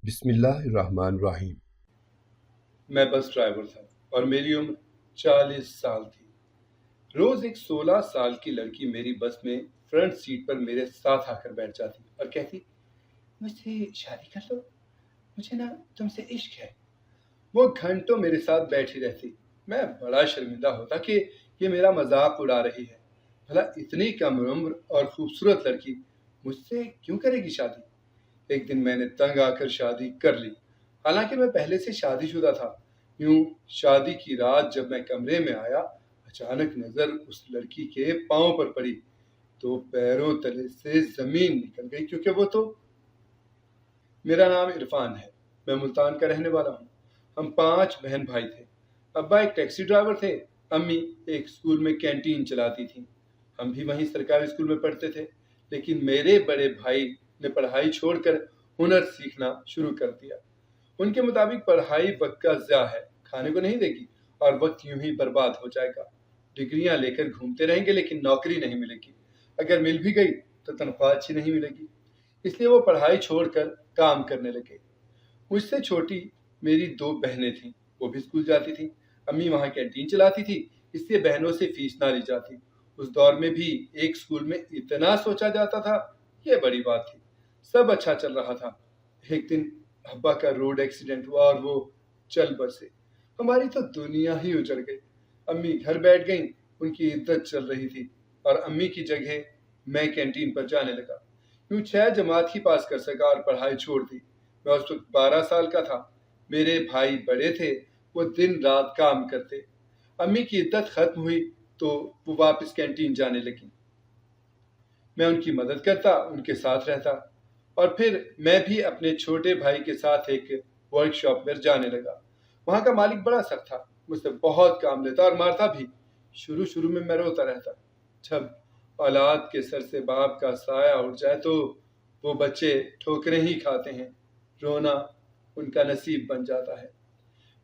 بسم اللہ الرحمن الرحیم۔ میں بس ڈرائیور تھا اور میری عمر 40 سال تھی۔ روز ایک 16 سال کی لڑکی میری بس میں فرنٹ سیٹ پر میرے ساتھ آ کر بیٹھ جاتی اور کہتی، مجھ سے شادی کر لو، مجھے نا تم سے عشق ہے۔ وہ گھنٹوں میرے ساتھ بیٹھی رہتی۔ میں بڑا شرمندہ ہوتا کہ یہ میرا مذاق اڑا رہی ہے۔ بھلا اتنی کم عمر اور خوبصورت لڑکی مجھ سے کیوں کرے گی شادی؟ ایک دن میں نے تنگ آ کر شادی کر لی، حالانکہ میں پہلے سے شادی شدہ تھا۔ یوں شادی کی رات جب میں کمرے میں آیا، اچانک نظر اس لڑکی کے پاؤں پر پڑی تو پیروں تلے سے زمین نکل گئی، کیونکہ وہ تو… میرا نام عرفان ہے، میں ملتان کا رہنے والا ہوں۔ ہم 5 بہن بھائی تھے۔ ابا ایک ٹیکسی ڈرائیور تھے، امی ایک اسکول میں کینٹین چلاتی تھیں۔ ہم بھی وہیں سرکاری اسکول میں پڑھتے تھے، لیکن میرے بڑے بھائی نے پڑھائی چھوڑ کر ہنر سیکھنا شروع کر دیا۔ ان کے مطابق پڑھائی وقت کا ضیاع ہے، کھانے کو نہیں دے گی اور وقت یوں ہی برباد ہو جائے گا۔ ڈگریاں لے کر گھومتے رہیں گے لیکن نوکری نہیں ملے گی، اگر مل بھی گئی تو تنخواہ اچھی نہیں ملے گی۔ اس لیے وہ پڑھائی چھوڑ کر کام کرنے لگے۔ مجھ سے چھوٹی میری 2 بہنیں تھیں، وہ بھی اسکول جاتی تھیں۔ امی وہاں کینٹین چلاتی تھی، اس لیے بہنوں سے فیس نہ لی جاتی۔ اس دور میں بھی ایک اسکول میں اتنا سوچا جاتا تھا، یہ بڑی بات تھی۔ سب اچھا چل رہا تھا۔ ایک دن ابا کا روڈ ایکسیڈنٹ ہوا اور وہ چل بسے۔ ہماری تو دنیا ہی اجڑ گئی۔ امی گھر بیٹھ گئیں، ان کی عدت چل رہی تھی اور امی کی جگہ میں کینٹین پر جانے لگا۔ یوں 6 جماعت ہی پاس کر سکا اور پڑھائی چھوڑ دی۔ میں اس وقت 12 سال کا تھا۔ میرے بھائی بڑے تھے، وہ دن رات کام کرتے۔ امی کی عدت ختم ہوئی تو وہ واپس کینٹین جانے لگی۔ میں ان کی مدد کرتا، ان کے ساتھ رہتا، اور پھر میں بھی اپنے چھوٹے بھائی کے ساتھ ایک ورک شاپ پر جانے لگا۔ وہاں کا مالک بڑا سخت تھا، مجھ سے بہت کام لیتا اور مارتا بھی۔ شروع میں میں روتا رہتا۔ جب اولاد کے سر سے باپ کا سایہ اٹھ جائے تو وہ بچے ٹھوکریں ہی کھاتے ہیں، رونا ان کا نصیب بن جاتا ہے۔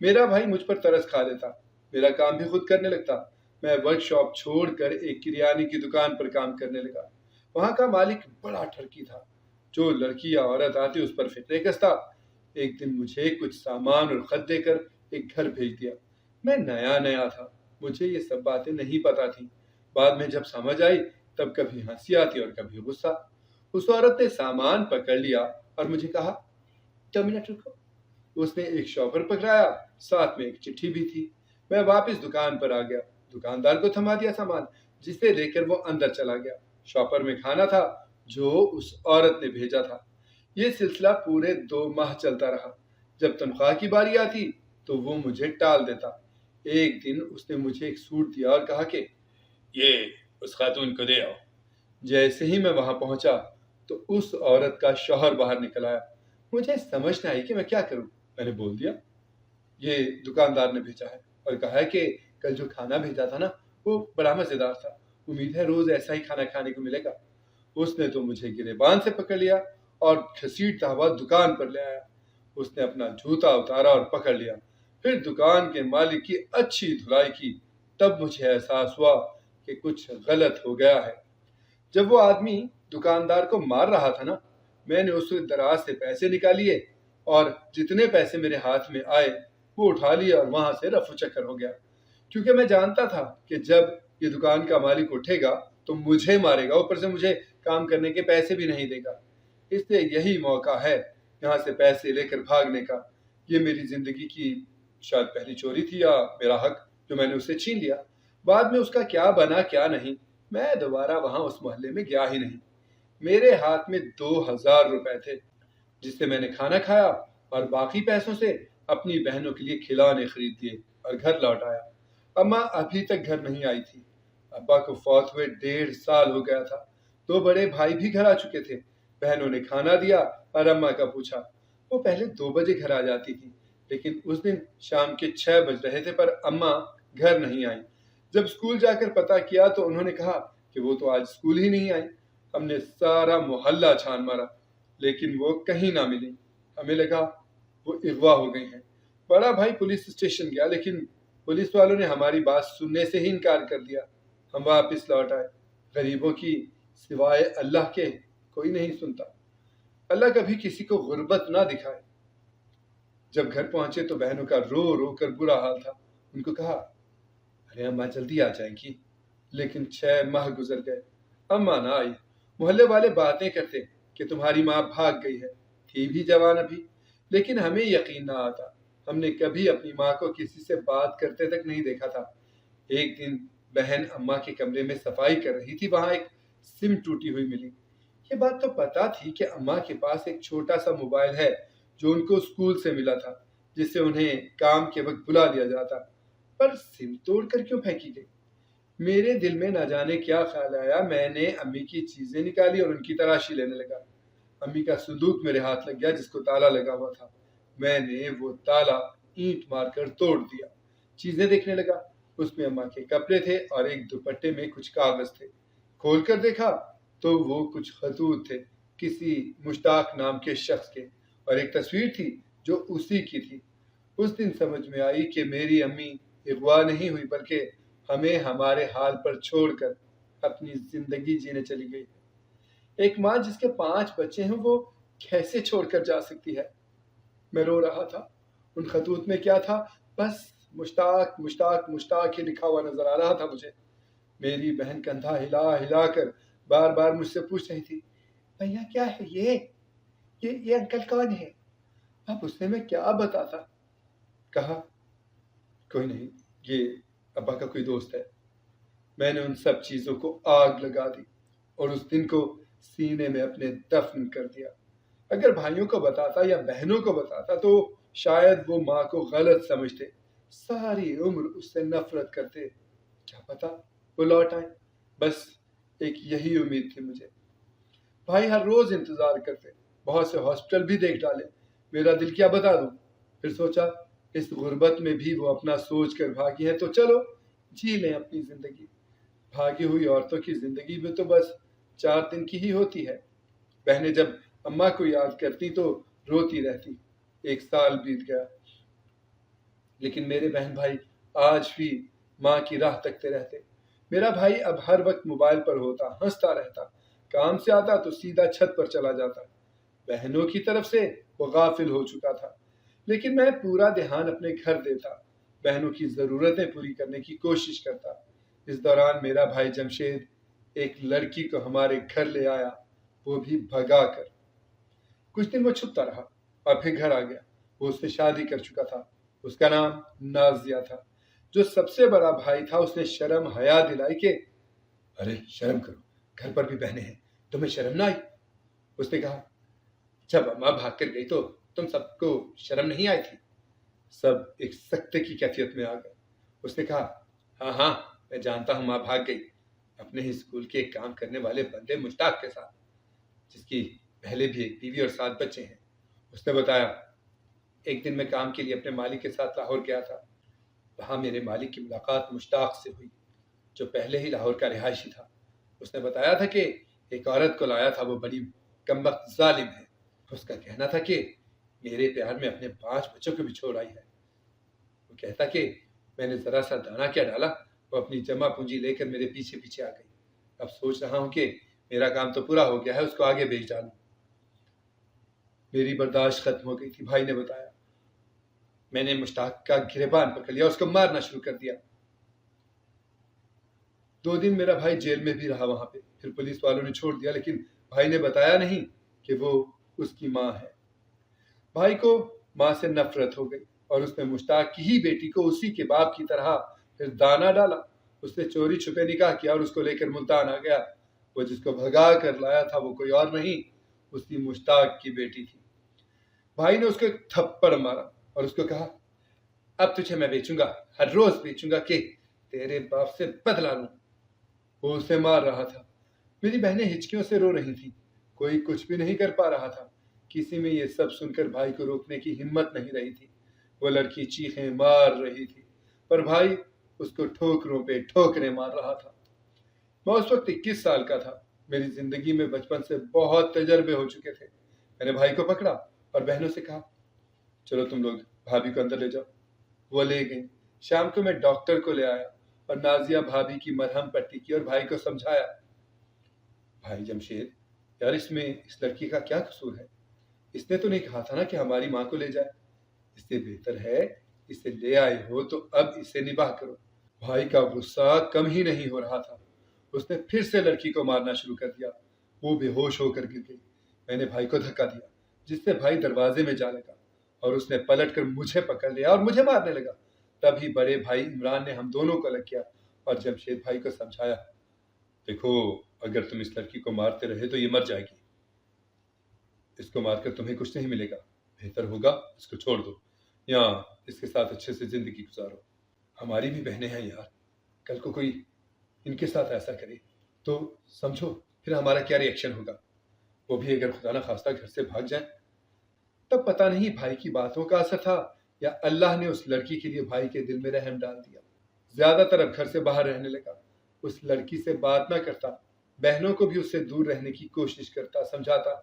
میرا بھائی مجھ پر ترس کھا لیتا، میرا کام بھی خود کرنے لگتا۔ میں ورک شاپ چھوڑ کر ایک کریانے کی دکان پر کام کرنے لگا۔ وہاں کا مالک بڑا ٹھرکی تھا، جو لڑکی یا عورت آتی اس پر فتنے کستا۔ ایک دن مجھے کچھ سامان اور خط دے کر ایک گھر بھیج دیا۔ میں نیا تھا، مجھے یہ سب باتیں نہیں پتا تھیں۔ بعد میں جب سمجھ آئی تب کبھی ہنسی آتی اور کبھی غصہ۔ اس عورت نے سامان پکڑ لیا اور مجھے کہا، 2 منٹ رکو۔ اس نے ایک شاپر پکڑایا، ساتھ میں ایک چٹھی بھی تھی۔ میں واپس دکان پر آ گیا، دکاندار کو تھما دیا سامان، جسے لے کر وہ اندر چلا گیا۔ شاپر میں کھانا تھا جو اس عورت نے بھیجا تھا۔ یہ سلسلہ پورے 2 ماہ چلتا رہا۔ جب تنخواہ کی باری آتی تو وہ مجھے ٹال دیتا۔ ایک دن اس نے مجھے ایک سوٹ دیا اور کہا کہ یہ اس خاتون کو دے آؤ۔ جیسے ہی میں وہاں پہنچا تو اس عورت کا شوہر باہر نکل آیا۔ مجھے سمجھ نہ آئی کہ میں کیا کروں۔ میں نے بول دیا، یہ دکاندار نے بھیجا ہے اور کہا ہے کہ کل جو کھانا بھیجا تھا نا وہ بڑا مزیدار تھا، امید ہے روز ایسا ہی کھانا کھانے کو ملے گا۔ اس نے تو مجھے گریبان سے پکڑ لیا اور گھسیٹتا ہوا دکان پر لے آیا۔ اس نے اپنا جوتا اتارا اور پکڑ لیا، پھر دکان کے مالک کی اچھی دھلائی کی۔ تب مجھے احساس ہوا کہ کچھ غلط ہو گیا ہے۔ جب وہ آدمی دکاندار کو مار رہا تھا نا، میں نے اس دراز سے پیسے نکالیے اور جتنے پیسے میرے ہاتھ میں آئے وہ اٹھا لیے اور وہاں سے رفو چکر ہو گیا، کیونکہ میں جانتا تھا کہ جب یہ دکان کا مالک اٹھے گا تو مجھے مارے گا، اوپر سے مجھے کام کرنے کے پیسے بھی نہیں دے گا۔ اس لیے یہی موقع ہے یہاں سے پیسے لے کر بھاگنے کا۔ یہ میری زندگی کی شاید پہلی چوری تھی یا میرا حق جو میں نے اسے چھین لیا۔ بعد میں اس کا کیا بنا کیا نہیں، میں دوبارہ وہاں اس محلے میں گیا ہی نہیں۔ میرے ہاتھ میں 2000 روپے تھے، جس سے میں نے کھانا کھایا اور باقی پیسوں سے اپنی بہنوں کے لیے کھلونے خرید دیے اور گھر لوٹ آیا۔ اماں ابھی تک گھر نہیں آئی تھی۔ ابا کو فوت ہوئے 1.5 سال ہو گیا تھا۔ 2 بڑے بھائی بھی گھر آ چکے تھے۔ بہنوں نے کھانا دیا اور اماں کا پوچھا۔ وہ پہلے 2 بجے گھر آ جاتی تھی، لیکن اس دن شام کے 6 بج رہے تھے پر اماں گھر نہیں آئیں۔ جب اسکول جا کر پتہ کیا تو انہوں نے کہا کہ وہ تو آج اسکول ہی نہیں آئی۔ ہم نے سارا محلہ چھان مارا لیکن وہ کہیں نہ ملی۔ ہمیں لگا وہ اغوا ہو گئی ہیں۔ بڑا بھائی پولیس اسٹیشن گیا لیکن پولیس والوں نے ہماری بات سننے سے ہی انکار کر دیا۔ ہم واپس لوٹ آئے۔ غریبوں کی سوائے اللہ کے کوئی نہیں سنتا۔ اللہ کبھی کسی کو غربت نہ دکھائے۔ جب گھر پہنچے تو بہنوں کا رو رو کر برا حال تھا۔ ان کو کہا، ارے اماں جلدی آ جائیں گی، لیکن 6 ماہ گزر گئے، اماں نہ آئی۔ محلے والے باتیں کرتے کہ تمہاری ماں بھاگ گئی ہے، تھی بھی جوان ابھی، لیکن ہمیں یقین نہ آتا۔ ہم نے کبھی اپنی ماں کو کسی سے بات کرتے تک نہیں دیکھا تھا۔ ایک دن بہن اماں کے کمرے میں صفائی کر رہی تھی، وہاں ایک سم ٹوٹی ہوئی ملی۔ یہ بات تو پتا تھی کہ اماں کے پاس ایک چھوٹا سا موبائل ہے جو ان کو اسکول سے ملا تھا، جس سے انہیں کام کے وقت بلا لیا جاتا، پر سم توڑ کر کیوں پھینکی گئی؟ میرے دل میں نہ جانے کیا خیال آیا، میں نے امی کی چیزیں نکالی اور ان کی تلاشی لینے لگا۔ امی کا صندوق میرے ہاتھ لگ گیا جس کو تالا لگا ہوا تھا۔ میں نے وہ تالا اینٹ مار کر توڑ دیا، چیزیں دیکھنے لگا۔ اس میں اماں کے کپڑے تھے اور ایک دوپٹے میں کچھ کاغذ تھے۔ کھول کر دیکھا تو وہ کچھ خطوط تھے کسی مشتاق نام کے شخص کے، اور ایک تصویر تھی جو اسی کی تھی۔ اس دن سمجھ میں آئی کہ میری امی اغوا نہیں ہوئی، بلکہ ہمیں ہمارے حال پر چھوڑ کر اپنی زندگی جینے چلی گئی۔ ایک ماں جس کے 5 بچے ہیں، وہ کیسے چھوڑ کر جا سکتی ہے؟ میں رو رہا تھا۔ ان خطوط میں کیا تھا؟ بس مشتاق مشتاق مشتاق ہی لکھا ہوا نظر آ رہا تھا مجھے۔ میری بہن کندھا ہلا ہلا کر بار بار مجھ سے پوچھ رہی تھی، بھیا کیا ہے یہ انکل کون ہے؟ اب اس نے میں کیا بتاتا؟ کہا، کوئی نہیں، یہ ابا کا کوئی دوست ہے۔ میں نے ان سب چیزوں کو آگ لگا دی اور اس دن کو سینے میں اپنے دفن کر دیا۔ اگر بھائیوں کو بتاتا یا بہنوں کو بتاتا تو شاید وہ ماں کو غلط سمجھتے، ساری عمر اس سے نفرت کرتے۔ کیا پتا وہ لوٹ آئے، بس ایک یہی امید تھی مجھے۔ بھائی ہر روز انتظار کرتے، بہت سے ہاسپٹل بھی دیکھ ڈالے، میرا دل کیا بتا دوں۔ پھر سوچا اس غربت میں بھی وہ اپنا سوچ کر بھاگی ہے تو چلو جی لیں اپنی زندگی۔ بھاگی ہوئی عورتوں کی زندگی میں تو بس 4 دن کی ہی ہوتی ہے۔ بہنیں جب اماں کو یاد کرتی تو روتی رہتی۔ 1 سال بیت گیا، لیکن میرے بہن بھائی آج بھی ماں کی راہ تکتے رہتے۔ میرا بھائی اب ہر وقت موبائل پر ہوتا، ہنستا رہتا، کام سے آتا تو سیدھا چھت پر چلا جاتا۔ بہنوں کی طرف سے وہ غافل ہو چکا تھا، لیکن میں پورا دھیان اپنے گھر دیتا، بہنوں کی ضرورتیں پوری کرنے کی کوشش کرتا۔ اس دوران میرا بھائی جمشید ایک لڑکی کو ہمارے گھر لے آیا، وہ بھی بھگا کر۔ کچھ دن وہ چھپتا رہا اور پھر گھر آ گیا۔ وہ اس سے شادی کر چکا تھا، اس کا نام نازیہ تھا۔ جو سب سے بڑا بھائی تھا اس نے شرم حیا دلائی کہ ارے شرم کرو، گھر پر بھی بہنیں ہیں، تمہیں شرم نہ آئی؟ اس نے کہا، جب اماں بھاگ کر گئی تو تم سب کو شرم نہیں آئی تھی؟ سب ایک سکتے کی کیفیت میں آ گئے۔ اس نے کہا، ہاں ہاں میں جانتا ہوں ماں بھاگ گئی، اپنے ہی اسکول کے ایک کام کرنے والے بندے مشتاق کے ساتھ، جس کی پہلے بھی ایک بیوی اور 7 بچے ہیں۔ اس نے بتایا، ایک دن میں کام کے لیے اپنے مالک کے ساتھ لاہور گیا تھا۔ وہاں میرے مالک کی ملاقات مشتاق سے ہوئی، جو پہلے ہی لاہور کا رہائشی تھا۔ اس نے بتایا تھا کہ ایک عورت کو لایا تھا، وہ بڑی کمبخت ظالم ہے۔ اس کا کہنا تھا کہ میرے پیار میں اپنے 5 بچوں کو بھی چھوڑ آئی ہے۔ وہ کہتا کہ میں نے ذرا سا دانا کیا ڈالا، وہ اپنی جمع پونجی لے کر میرے پیچھے پیچھے آ گئی۔ اب سوچ رہا ہوں کہ میرا کام تو پورا ہو گیا ہے، اس کو آگے بھیج ڈالوں۔ میری برداشت ختم ہو گئی تھی۔ بھائی نے بتایا، میں نے مشتاق کا گریبان پکڑ لیا، اس کو مارنا شروع کر دیا۔ 2 دن میرا بھائی جیل میں بھی رہا وہاں پہ، پھر پولیس والوں نے چھوڑ دیا، لیکن بھائی نے بتایا نہیں کہ وہ اس کی ماں ہے۔ بھائی کو ماں سے نفرت ہو گئی اور اس نے مشتاق کی ہی بیٹی کو اسی کے باپ کی طرح پھر دانا ڈالا۔ اس نے چوری چھپے نکاح کیا اور اس کو لے کر ملتان آ گیا۔ وہ جس کو بھگا کر لایا تھا وہ کوئی اور نہیں، اسی مشتاق کی بیٹی تھی۔ بھائی نے اس کو ایک تھپڑ مارا اور اس کو کہا، اب تجھے میں بیچوں گا، ہر روز بیچوں گا کہ تیرے باپ سے بدلہ لوں۔ وہ اسے مار رہا تھا۔ میری بہنیں ہچکیوں سے رو رہی تھیں، کوئی کچھ بھی نہیں کر پا رہا تھا۔ کسی میں یہ سب سن کر بھائی کو روکنے کی ہمت نہیں رہی تھی۔ وہ لڑکی چیخیں مار رہی تھی، پر بھائی اس کو ٹھوکروں پہ ٹھوکریں مار رہا تھا۔ میں اس وقت 21 سال کا تھا۔ میری زندگی میں بچپن سے بہت تجربے ہو چکے تھے۔ میں نے بھائی کو پکڑا اور بہنوں سے کہا، چلو تم لوگ بھابھی کو اندر لے جاؤ۔ وہ لے گئیں۔ شام کو میں ڈاکٹر کو لے آیا اور نازیہ بھابھی کی مرہم پٹی کی اور بھائی کو سمجھایا، بھائی جمشید یار، اس میں اس لڑکی کا کیا قصور ہے؟ اس نے تو نہیں کہا تھا نا کہ ہماری ماں کو لے جائے؟ اس سے بہتر ہے اسے لے آئے ہو تو اب اسے نباہ کرو۔ بھائی کا غصہ کم ہی نہیں ہو رہا تھا، اس نے پھر سے لڑکی کو مارنا شروع کر دیا۔ وہ بے ہوش ہو کر گر گئی۔ میں نے بھائی کو دھکا دیا جس سے بھائی دروازے میں جا لگا اور اس نے پلٹ کر مجھے پکڑ لیا اور مجھے مارنے لگا۔ تبھی بڑے بھائی عمران نے ہم دونوں کو الگ کیا اور جمشید بھائی کو سمجھایا، دیکھو اگر تم اس لڑکی کو مارتے رہے تو یہ مر جائے گی، اس کو مار کر تمہیں کچھ نہیں ملے گا، بہتر ہوگا اس کو چھوڑ دو یا اس کے ساتھ اچھے سے زندگی گزارو۔ ہماری بھی بہنیں ہیں یار، کل کو کوئی ان کے ساتھ ایسا کرے تو سمجھو پھر ہمارا کیا ری ایکشن ہوگا، وہ بھی اگر خدا نہ خواستہ گھر سے بھاگ جائیں۔ تب پتہ نہیں بھائی کی باتوں کا اثر تھا یا اللہ نے اس لڑکی کے لیے بھائی کے دل میں رحم ڈال دیا۔ زیادہ تر اب گھر سے باہر رہنے لگا، اس لڑکی سے بات نہ کرتا، بہنوں کو بھی اس سے دور رہنے کی کوشش کرتا، سمجھاتا۔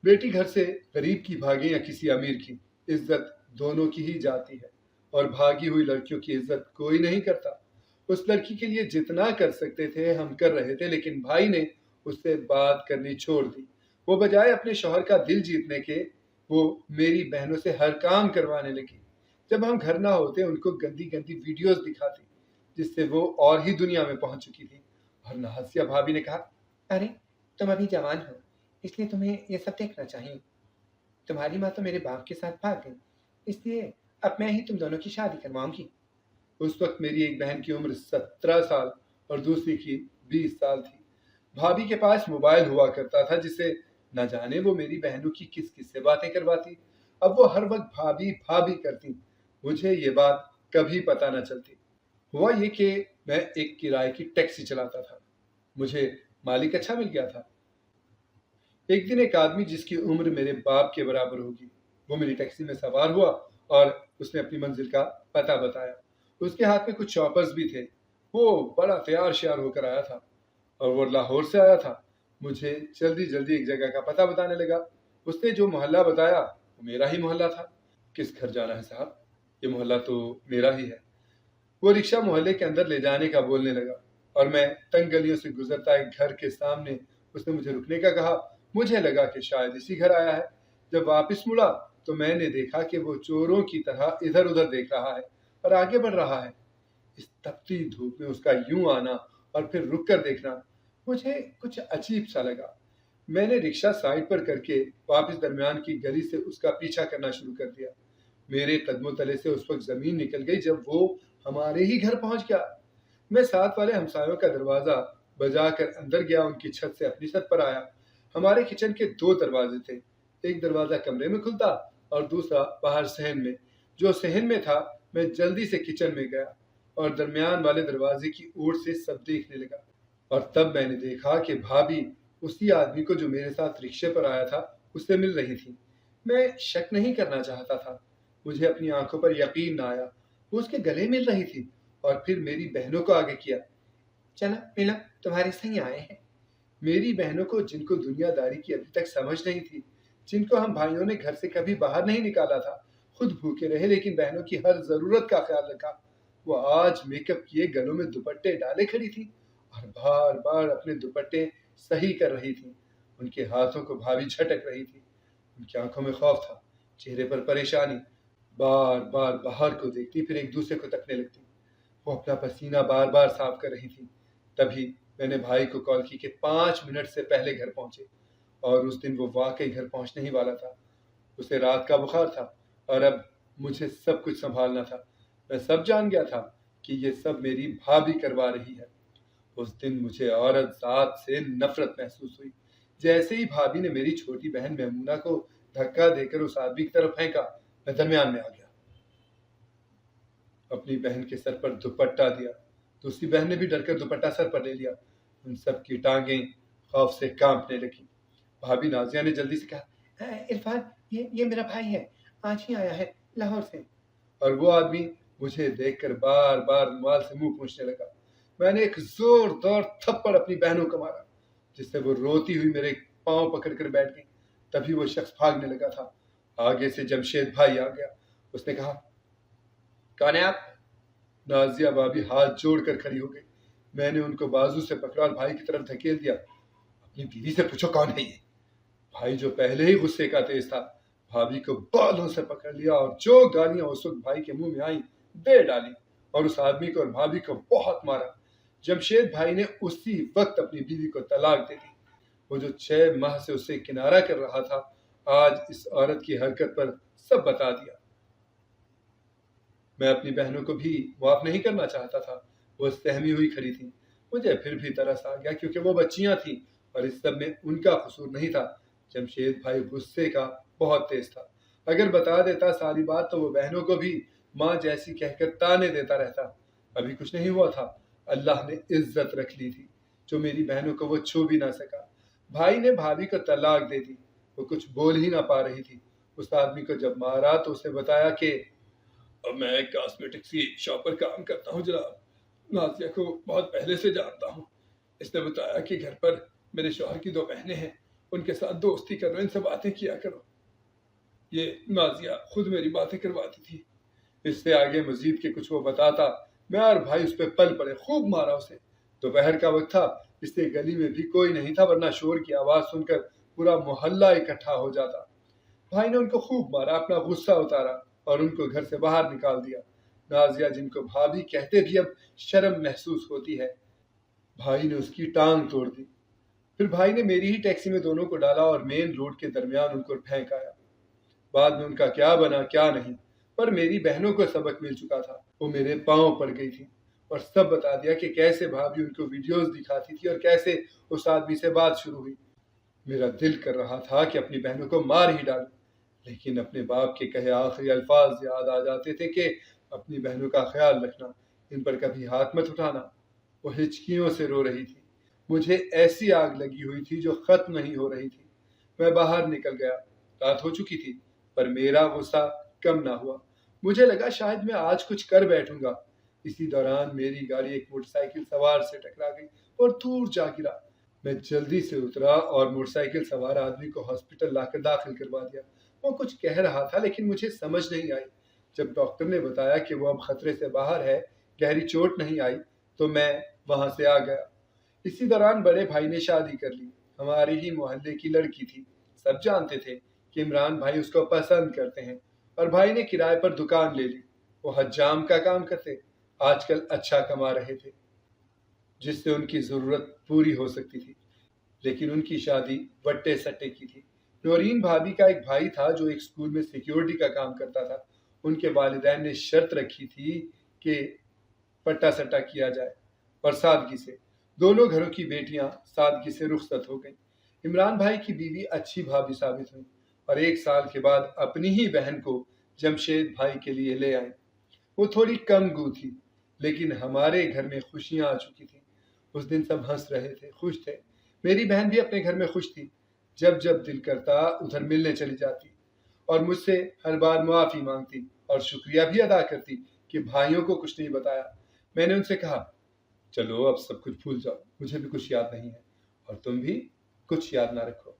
بیٹی گھر سے غریب کی بھاگے یا کسی امیر کی، عزت دونوں کی ہی جاتی ہے اور بھاگی ہوئی لڑکیوں کی عزت کوئی نہیں کرتا۔ اس لڑکی کے لیے جتنا کر سکتے تھے ہم کر رہے تھے، لیکن بھائی نے اس سے بات کرنی چھوڑ دی۔ وہ بجائے اپنے شوہر کا دل جیتنے کے وہ میری بہنوں سے ہر کام کروانے لگی۔ جب ہم گھر نہ ہوتے ان کو گندی گندی ویڈیوز دکھاتی جس سے وہ اور ہی دنیا میں پہنچ چکی تھی۔ اور نہاسیہ بھابھی نے کہا، ارے تم ابھی جوان ہو اس لیے تمہیں یہ سب دیکھنا چاہیے، تمہاری ماں تو میرے باپ کے ساتھ بھاگ گئی، اس لیے اب میں ہی تم دونوں کی شادی کرواؤں گی۔ اس وقت میری ایک بہن کی عمر 17 سال اور دوسری کی 20 سال تھی۔ بھابھی کے پاس موبائل ہوا کرتا تھا جس سے نہ جانے وہ میری بہنوں کی کس کس سے باتیں کرواتی۔ اب وہ ہر وقت بھابھی بھابھی کرتی، مجھے یہ بات کبھی پتہ نہ چلتی۔ ہوا یہ کہ میں ایک کرائے کی ٹیکسی چلاتا تھا، مجھے مالک اچھا مل گیا تھا۔ ایک دن ایک آدمی جس کی عمر میرے باپ کے برابر ہوگی وہ میری ٹیکسی میں سوار ہوا اور اس نے اپنی منزل کا پتہ بتایا۔ اس کے ہاتھ میں کچھ چاپرز بھی تھے، وہ بڑا تیار شیار ہو کر آیا تھا اور وہ لاہور سے آیا تھا۔ مجھے جلدی جلدی ایک جگہ کا پتہ بتانے لگا۔ اس نے جو محلہ بتایا وہ میرا ہی محلہ تھا۔ کس گھر جانا ہے صاحب؟ یہ محلہ تو میرا ہی ہے۔ وہ رکشہ محلے کے اندر لے جانے کا بولنے لگا اور میں تنگ گلیوں سے گزرتا ایک گھر کے سامنے اس نے مجھے رکنے کا کہا۔ مجھے لگا کہ شاید اسی گھر آیا ہے۔ جب واپس مڑا تو میں نے دیکھا کہ وہ چوروں کی طرح ادھر ادھر دیکھ رہا ہے اور آگے بڑھ رہا ہے۔ اس تپتی دھوپ میں اس کا یوں آنا اور پھر رک کر دیکھنا مجھے کچھ عجیب سا لگا۔ میں نے رکشہ سائڈ پر کر کے واپس درمیان کی گلی سے اس کا پیچھا کرنا شروع کر دیا۔ میرے قدموں تلے سے اس وقت زمین نکل گئی جب وہ ہمارے ہی گھر پہنچ گیا۔ میں ساتھ والے ہمسایوں کا دروازہ بجا کر اندر گیا، ان کی چھت سے اپنی چھت پر آیا۔ ہمارے کچن کے 2 دروازے تھے، ایک دروازہ کمرے میں کھلتا اور دوسرا باہر صحن میں۔ جو صحن میں تھا میں جلدی سے کچن میں گیا اور درمیان والے دروازے کی اوٹ سے سب دیکھنے لگا۔ اور تب میں نے دیکھا کہ بھابھی اسی آدمی کو جو میرے ساتھ رکشے پر آیا تھا اس سے مل رہی تھی۔ میں شک نہیں کرنا چاہتا تھا، مجھے اپنی آنکھوں پر یقین نہ آیا۔ وہ اس کے گلے مل رہی تھی اور پھر میری بہنوں کو آگے کیا، چلا ملا تمہارے صحیح آئے ہیں۔ میری بہنوں کو جن کو دنیا داری کی ابھی تک سمجھ نہیں تھی، جن کو ہم بھائیوں نے گھر سے کبھی باہر نہیں نکالا تھا، خود بھوکے رہے لیکن بہنوں کی ہر ضرورت کا خیال رکھا، وہ آج میک اپ کیے گلوں میں دوپٹے ڈالے کھڑی تھی اور بار بار اپنے دوپٹے صحیح کر رہی تھی۔ ان کے ہاتھوں کو بھابھی جھٹک رہی تھی، ان کی آنکھوں میں خوف تھا، چہرے پر پریشانی۔ بار بار باہر کو دیکھتی پھر ایک دوسرے کو تکنے لگتی۔ وہ اپنا پسینہ بار بار صاف کر رہی تھی۔ تبھی میں نے بھائی کو کال کی کہ 5 منٹ سے پہلے گھر پہنچے، اور اس دن وہ واقعی گھر پہنچنے ہی والا تھا۔ اسے رات کا بخار تھا اور اب مجھے سب کچھ سنبھالنا تھا۔ میں سب جان گیا تھا کہ یہ سب میری بھابھی کروا رہی ہے۔ اس دن مجھے عورت ذات سے نفرت محسوس ہوئی۔ جیسے ہی بھابھی نے میری چھوٹی بہن میمونہ کو دھکا دے کر اس آدمی کی طرف پھینکا، میں درمیان میں آ گیا، اپنی بہن کے سر پر دوپٹہ دیا۔ دوسری بہن نے بھی ڈر کر دوپٹہ سر پر لے لیا۔ ان سب کی ٹانگیں خوف سے کانپنے لگی۔ بھابھی نازیہ نے جلدی سے کہا، عرفان یہ میرا بھائی ہے، آج ہی آیا ہے لاہور سے۔ اور وہ آدمی مجھے دیکھ کر بار بار رومال سے منہ پوچھنے لگا۔ میں نے ایک زوردار تھپڑ اپنی بہنوں کو مارا جس سے وہ روتی ہوئی میرے پاؤں پکڑ کر بیٹھ گئی۔ تبھی وہ شخص بھاگنے لگا تھا۔ آگے سے جمشید بھائی آ گیا۔ اس نے کہا، کون ہے آپ؟ نازیہ بھابھی ہاتھ جوڑ کر کھڑی ہو گئی۔ میں نے ان کو بازو سے پکڑا اور بھائی کی طرف دھکیل دیا۔ اپنی بیوی سے پوچھو کون ہے یہ؟ بھائی جو پہلے ہی غصے کا تیز تھا بھابھی کو بالوں سے پکڑ لیا اور جو گالیاں اس وقت بھائی کے منہ میں آئیں دے ڈالی اور اس آدمی کو اور بھابھی کو بہت مارا۔ جمشید بھائی نے اسی وقت اپنی بیوی کو طلاق دے دی۔ وہ جو 6 ماہ سے اسے کنارہ کر رہا تھا، آج اس عورت کی حرکت پر سب بتا دیا۔ میں اپنی بہنوں کو بھی معاف نہیں کرنا چاہتا تھا، وہ سہمی ہوئی کھڑی تھیں۔ مجھے پھر بھی ترس آ گیا کیونکہ وہ بچیاں تھیں اور اس سب میں ان کا قصور نہیں تھا۔ جمشید بھائی غصے کا بہت تیز تھا، اگر بتا دیتا ساری بات تو وہ بہنوں کو بھی ماں جیسی کہہ کر تانے دیتا رہتا۔ ابھی کچھ نہیں ہوا تھا، اللہ نے عزت رکھ لی تھی جو میری بہنوں کو وہ چھو بھی نہ سکا۔ بھائی نے بھابھی کو طلاق دے دی، وہ کچھ بول ہی نہ پا رہی تھی۔ اس آدمی کو جب مارا تو اسے بتایا کہ میں ایک کاسمیٹکس کی شاپ پر کام کرتا ہوں جناب، نازیہ کو بہت پہلے سے جانتا ہوں۔ اس نے بتایا کہ گھر پر میرے شوہر کی 2 بہنیں ہیں، ان کے ساتھ دوستی کرو، ان سے باتیں کیا کرو۔ یہ نازیہ خود میری باتیں کرواتی تھی۔ اس سے آگے مزید کہ کچھ وہ بتاتا، میں اور بھائی اس پہ پل پڑے، خوب مارا اسے۔ دوپہر کا وقت تھا، اس لیے گلی میں بھی کوئی نہیں تھا، ورنہ شور کی آواز سن کر پورا محلہ اکٹھا ہو جاتا۔ بھائی نے ان کو خوب مارا، اپنا غصہ اتارا اور ان کو گھر سے باہر نکال دیا۔ نازیہ جن کو بھابھی کہتے بھی اب شرم محسوس ہوتی ہے، بھائی نے اس کی ٹانگ توڑ دی۔ پھر بھائی نے میری ہی ٹیکسی میں دونوں کو ڈالا اور مین روڈ کے درمیان ان کو پھینک آیا۔ بعد میں ان کا کیا بنا کیا نہیں، پر میری بہنوں کو سبق مل چکا تھا، وہ میرے پاؤں پڑ گئی تھی اور سب بتا دیا کہ کیسے بھابھی ان کو ویڈیوز دکھاتی تھی اور کیسے اس آدمی سے بات شروع ہوئی۔ میرا دل کر رہا تھا کہ اپنی بہنوں کو مار ہی ڈالوں، لیکن اپنے باپ کے کہے آخری الفاظ یاد آ جاتے تھے کہ اپنی بہنوں کا خیال رکھنا، ان پر کبھی ہاتھ مت اٹھانا۔ وہ ہچکیوں سے رو رہی تھی، مجھے ایسی آگ لگی ہوئی تھی جو ختم نہیں ہو رہی تھی۔ میں باہر نکل گیا، رات ہو چکی تھی، پر میرا غصہ کم نہ ہوا۔ مجھے لگا شاید میں آج کچھ کر بیٹھوں گا۔ اسی دوران میری گاڑی ایک موٹر سائیکل سوار سے ٹکرا گئی اور دور جا گرا۔ میں جلدی سے اترا اور موٹر سائیکل سوار آدمی کو ہاسپٹل لا کر داخل کروا دیا۔ وہ کچھ کہہ رہا تھا لیکن مجھے سمجھ نہیں آئی۔ جب ڈاکٹر نے بتایا کہ وہ اب خطرے سے باہر ہے، گہری چوٹ نہیں آئی، تو میں وہاں سے آ گیا۔ اسی دوران بڑے بھائی نے شادی کر لی، ہمارے ہی محلے کی لڑکی تھی۔ سب جانتے تھے کہ عمران بھائی اس کو پسند کرتے ہیں، اور بھائی نے کرائے پر دکان لے لی۔ وہ حجام کا کام کرتے، آج کل اچھا کما رہے تھے جس سے ان کی ضرورت پوری ہو سکتی تھی، لیکن ان کی شادی وٹے سٹے کی تھی۔ نورین بھابھی کا ایک بھائی تھا جو ایک سکول میں سیکیورٹی کا کام کرتا تھا۔ ان کے والدین نے شرط رکھی تھی کہ پٹا سٹا کیا جائے، اور سادگی سے دونوں گھروں کی بیٹیاں سادگی سے رخصت ہو گئیں۔ عمران بھائی کی بیوی اچھی بھابھی ثابت ہوئی اور 1 سال کے بعد اپنی ہی بہن کو جمشید بھائی کے لیے لے آئیں۔ وہ تھوڑی کم گو تھی، لیکن ہمارے گھر میں خوشیاں آ چکی تھیں۔ اس دن سب ہنس رہے تھے، خوش تھے۔ میری بہن بھی اپنے گھر میں خوش تھی، جب جب دل کرتا ادھر ملنے چلی جاتی اور مجھ سے ہر بار معافی مانگتی اور شکریہ بھی ادا کرتی کہ بھائیوں کو کچھ نہیں بتایا۔ میں نے ان سے کہا، چلو اب سب کچھ بھول جاؤ، مجھے بھی کچھ یاد نہیں ہے اور تم بھی کچھ یاد نہ رکھو۔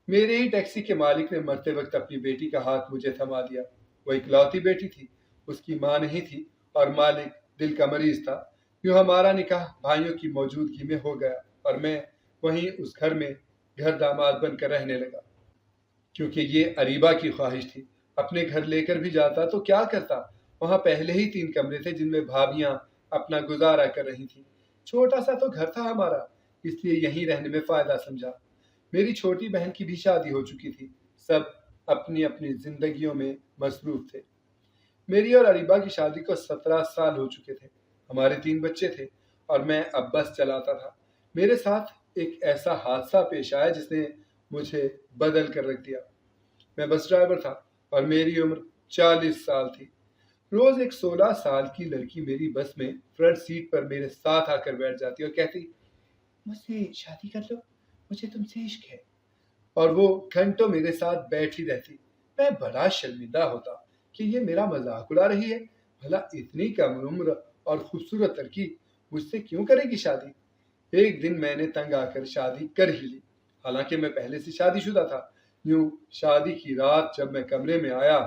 میرے ہی ٹیکسی کے مالک نے مرتے وقت اپنی بیٹی کا ہاتھ مجھے تھما دیا۔ وہ اکلوتی بیٹی تھی، اس کی ماں نہیں تھی اور مالک دل کا مریض تھا۔ یوں ہمارا نکاح بھائیوں کی موجودگی میں ہو گیا اور میں وہیں اس گھر میں گھر داماد بن کر رہنے لگا، کیونکہ یہ اریبہ کی خواہش تھی۔ اپنے گھر لے کر بھی جاتا تو کیا کرتا، وہاں پہلے ہی 3 کمرے تھے جن میں بھابیاں اپنا گزارا کر رہی تھیں۔ چھوٹا سا تو گھر تھا ہمارا، اس لیے یہیں رہنے میں فائدہ سمجھا۔ میری چھوٹی بہن کی بھی شادی ہو چکی تھی، سب اپنی اپنی زندگیوں میں مصروف تھے۔ میری اور اریبہ کی شادی کو 17 سال ہو چکے تھے، ہمارے 3 بچے تھے اور میں اب بس چلاتا تھا۔ میرے ساتھ ایک ایسا حادثہ پیش آیا جس نے مجھے بدل کر رکھ دیا۔ میں بس ڈرائیور تھا اور میری عمر 40 سال تھی۔ روز ایک 16 سال کی لڑکی میری بس میں فرنٹ سیٹ پر میرے ساتھ آ کر بیٹھ جاتی اور کہتی، مجھ سے شادی کر لو، مجھے تم سے عشق ہے، اور وہ گھنٹوں میرے ساتھ بیٹھی رہتی۔ میں بڑا شرمندہ ہوتا کہ یہ میرا مذاق اڑا رہی ہے، بھلا اتنی کم عمر اور خوبصورت لڑکی مجھ سے کیوں کرے گی شادی؟ ایک دن میں نے تنگ آ کر شادی کر ہی لی، حالانکہ میں پہلے سے شادی شدہ تھا۔ یوں شادی کی رات جب میں کمرے میں آیا،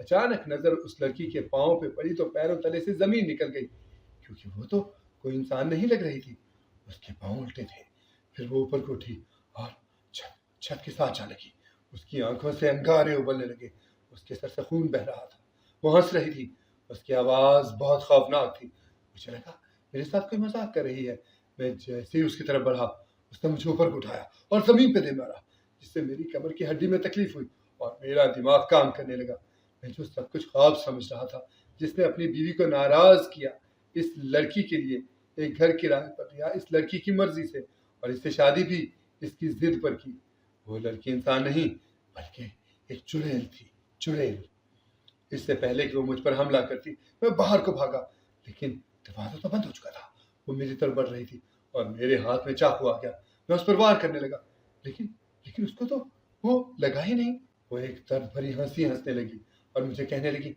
اچانک نظر اس لڑکی کے پاؤں پہ پڑی تو پیروں تلے سے زمین نکل گئی، کیونکہ وہ تو کوئی انسان نہیں لگ رہی تھی، اس کے پاؤں الٹے تھے۔ پھر وہ اوپر کو اٹھی اور چھت کے ساتھ جا لگی۔ اس کی آنکھوں سے انگارے ابلنے لگے، اس کے سر سے خون بہ رہا تھا، وہ ہنس رہی تھی، اس کی آواز بہت خوفناک تھی۔ مجھے لگا میرے ساتھ کوئی مذاق کر رہی ہے۔ میں جیسے ہی اس کی طرف بڑھا، اس نے مجھے اوپر اٹھایا اور زمین پہ دے مارا، جس سے میری کمر کی ہڈی میں تکلیف ہوئی اور میرا دماغ کام کرنے لگا۔ میں جو سب کچھ خواب سمجھ رہا تھا، جس نے اپنی بیوی کو ناراض کیا، اس لڑکی کے لیے ایک گھر کرائے پر لیا، اس لڑکی کی مرضی سے، اور اس سے شادی بھی اس کی ضد پر کی، وہ لڑکی انسان نہیں بلکہ ایک چڑیل تھی، چڑیل۔ اس سے پہلے کہ وہ مجھ پر حملہ کرتی، میں باہر کو بھاگا، لیکن دروازہ تو بند ہو چکا تھا۔ وہ میری طرف بڑھ رہی تھی اور میرے ہاتھ میں چاقو آ گیا، میں اس پر وار کرنے لگا، لیکن اس کو تو وہ لگا ہی نہیں۔ وہ ایک درد بھری ہنسی ہنسنے لگی اور مجھے کہنے لگی،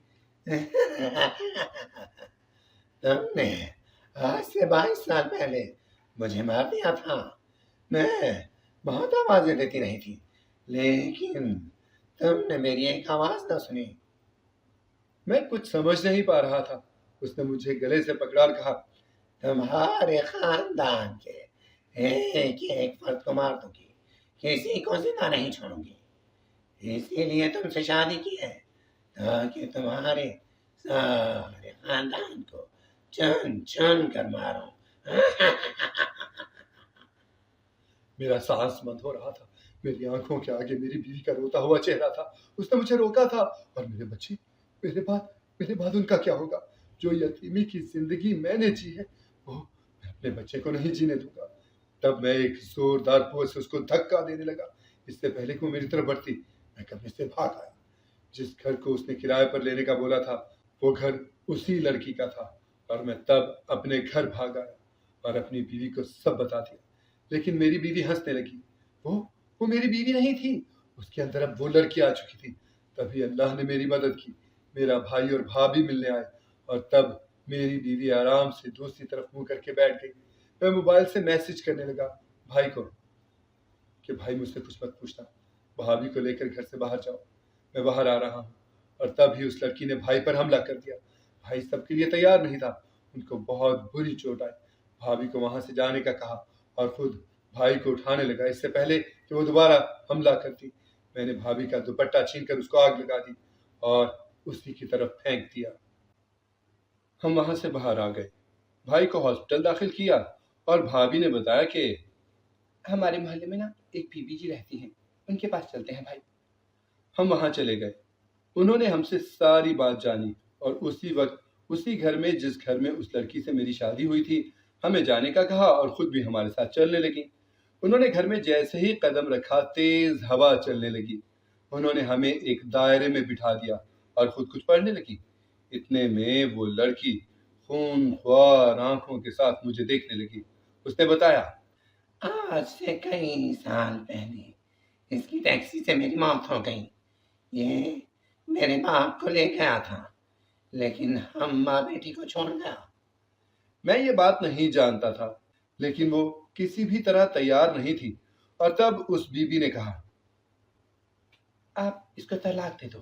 تم نے آج سے 22 سال پہلے مجھے مار دیا تھا، میں بہت آوازیں دیتی رہی تھی، لیکن تم نے میری ایک آواز نہ سنی۔ میں کچھ سمجھ نہیں پا رہا تھا۔ اس نے مجھے گلے سے پکڑا اور کہا، تمہارے خاندان کے ایک فرد کو مار دوں گی، کسی کو زندہ نہیں چھوڑوں گی، اسی لیے تم سے شادی کی ہے تاکہ تمہارے سارے خاندان کو چن چن کر ماروں۔ میرا سانس بند ہو رہا تھا، میری آنکھوں کے آگے میری بیوی کا روتا ہوا چہرہ تھا۔ اس نے مجھے روکا تھا، اور میرے بچے، میرے بعد ان کا کیا ہوگا؟ جو یتیمی کی زندگی میں نے جی ہے، وہ میں اپنے بچے کو نہیں جینے دوں گا۔ تب میں ایک زوردار قوت سے اس کو دھکا دینے لگا۔ اس سے پہلے کہ وہ میری طرف بڑھتی، میں کمرے سے بھاگ آیا۔ جس گھر کو اس نے کرائے پر لینے کا بولا تھا، وہ گھر اسی لڑکی کا تھا، اور میں تب اپنے گھر بھاگ آیا اور اپنی بیوی کو سب بتا دیا۔ لیکن میری بیوی ہنسنے لگی۔ وہ میری بیوی نہیں تھی، اس کے اندر اب وہ لڑکی آ چکی تھی۔ تبھی اللہ نے میری مدد کی، میرا بھائی اور بھابھی ملنے آئے، اور تب میری بیوی آرام سے دوسری طرف منہ کر کے بیٹھ گئی۔ میں موبائل سے میسج کرنے لگا بھائی کو کہ بھائی مجھ سے کچھ مت پوچھنا، بھابھی کو لے کر گھر سے باہر جاؤ، میں باہر آ رہا ہوں۔ اور تب ہی اس لڑکی نے بھائی پر حملہ کر دیا۔ بھائی سب کے لیے تیار نہیں تھا، ان کو بہت بری چوٹ آئی۔ بھابھی کو وہاں سے جانے کا کہا اور خود بھائی کو اٹھانے لگا اس سے پہلے کہ وہ دوبارہ حملہ کرتی۔ میں نے بھابھی کا دوپٹہ چھین کر اس کو آگ لگا دی اور اسی کی طرف پھینک دیا۔ ہم وہاں سے باہر آ گئے، بھائی کو ہاسپٹل داخل کیا، اور بھابھی نے بتایا کہ ہمارے محلے میں ایک بی بی جی رہتی ہیں، ان کے پاس چلتے ہیں بھائی۔ ہم وہاں چلے گئے، انہوں نے ہم سے ساری بات جانی، اور اسی وقت اسی گھر میں جس گھر میں اس لڑکی سے میری شادی ہوئی تھی، ہمیں جانے کا کہا اور خود بھی ہمارے ساتھ چلنے لگی۔ انہوں نے گھر میں جیسے ہی قدم رکھا، تیز ہوا چلنے لگی۔ انہوں نے ہمیں ایک دائرے میں بٹھا دیا اور خود کچھ پڑھنے لگی۔ اتنے میں وہ لڑکی خون خوار آنکھوں کے ساتھ مجھے دیکھنے لگی۔ اس نے بتایا، آج سے کئی سال پہلے اس کی ٹیکسی سے میری موت ہو گئی۔ یہ میرے باپ کو لے گیا تھا، لیکن ہم ماں بیٹی کو چھوڑ گیا۔ میں یہ بات نہیں جانتا تھا، لیکن وہ کسی بھی طرح تیار نہیں تھی، اور تب اس بی بی نے کہا، آپ اس کو طلاق دے دو۔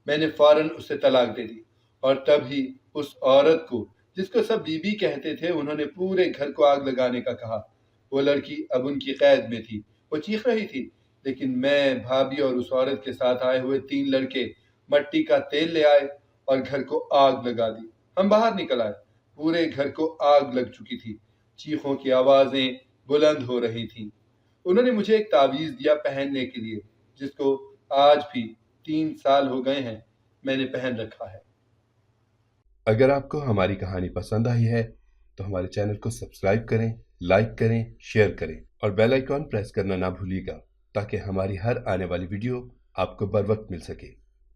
میں نے فوراً اسے طلاق دے دی، اور تب ہی اس عورت کو جس کو سب بی بی کہتے تھے، انہوں نے پورے گھر کو آگ لگانے کا کہا۔ وہ لڑکی اب ان کی قید میں تھی، وہ چیخ رہی تھی، لیکن میں، بھابھی اور اس عورت کے ساتھ آئے ہوئے 3 لڑکے مٹی کا تیل لے آئے اور گھر کو آگ لگا دی۔ ہم باہر نکل آئے، پورے گھر کو آگ لگ چکی تھی، چیخوں کی آوازیں بلند ہو رہی تھیں۔ انہوں نے مجھے ایک تعویذ دیا پہننے کے لیے، جس کو آج بھی 3 سال ہو گئے ہیں میں نے پہن رکھا ہے۔ اگر آپ کو ہماری کہانی پسند آئی ہے تو ہمارے چینل کو سبسکرائب کریں، لائک کریں، شیئر کریں، اور بیل آئیکن پریس کرنا نہ بھولیے گا تاکہ ہماری ہر آنے والی ویڈیو آپ کو بر وقت مل سکے۔